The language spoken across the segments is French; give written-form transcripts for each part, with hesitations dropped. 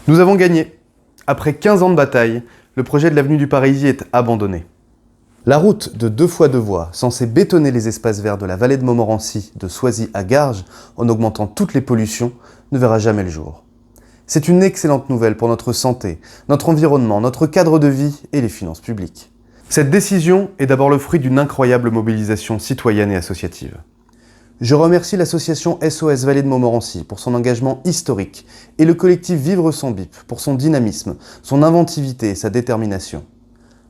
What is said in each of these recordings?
Nous avons gagné. Après 15 ans de bataille, le projet de l'avenue du Parisis est abandonné. La route de 2 fois 2 voies, censée bétonner les espaces verts de la vallée de Montmorency, de Soisy à Garges, en augmentant toutes les pollutions, ne verra jamais le jour. C'est une excellente nouvelle pour notre santé, notre environnement, notre cadre de vie et les finances publiques. Cette décision est d'abord le fruit d'une incroyable mobilisation citoyenne et associative. Je remercie l'association SOS Vallée de Montmorency pour son engagement historique et le collectif Vivre sans bip pour son dynamisme, son inventivité et sa détermination.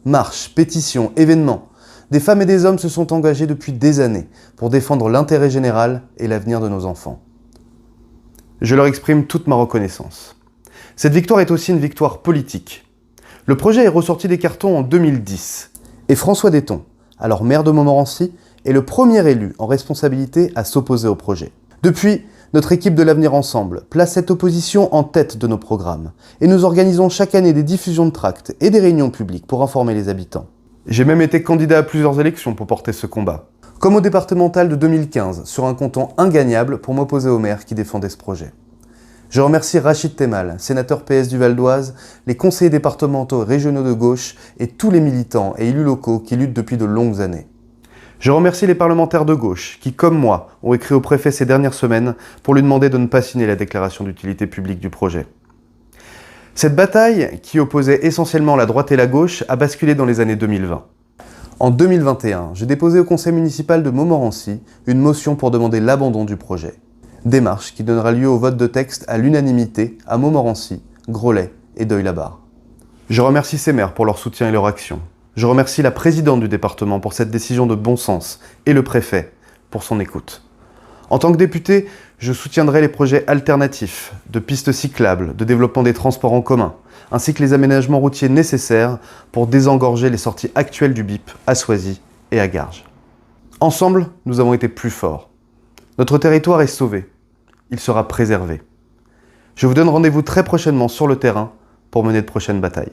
Marches, pétitions, événements, des femmes et des hommes se sont engagés depuis des années pour défendre l'intérêt général et l'avenir de nos enfants. Je leur exprime toute ma reconnaissance. Cette victoire est aussi une victoire politique. Le projet est ressorti des cartons en 2010 et François Detton, alors maire de Montmorency, est le premier élu en responsabilité à s'opposer au projet. Depuis, notre équipe de l'Avenir Ensemble place cette opposition en tête de nos programmes et nous organisons chaque année des diffusions de tracts et des réunions publiques pour informer les habitants. J'ai même été candidat à plusieurs élections pour porter ce combat, comme au départemental de 2015 sur un canton ingagnable pour m'opposer au maire qui défendait ce projet. Je remercie Rachid Temal, sénateur PS du Val d'Oise, les conseillers départementaux et régionaux de gauche et tous les militants et élus locaux qui luttent depuis de longues années. Je remercie les parlementaires de gauche qui, comme moi, ont écrit au préfet ces dernières semaines pour lui demander de ne pas signer la déclaration d'utilité publique du projet. Cette bataille, qui opposait essentiellement la droite et la gauche, a basculé dans les années 2020. En 2021, j'ai déposé au conseil municipal de Montmorency une motion pour demander l'abandon du projet. Démarche qui donnera lieu au vote de texte à l'unanimité à Montmorency, Groslay et Deuil-la-Barre. Je remercie ces maires pour leur soutien et leur action. Je remercie la présidente du département pour cette décision de bon sens et le préfet pour son écoute. En tant que député, je soutiendrai les projets alternatifs de pistes cyclables, de développement des transports en commun, ainsi que les aménagements routiers nécessaires pour désengorger les sorties actuelles du BIP à Soisy et à Garges. Ensemble, nous avons été plus forts. Notre territoire est sauvé. Il sera préservé. Je vous donne rendez-vous très prochainement sur le terrain pour mener de prochaines batailles.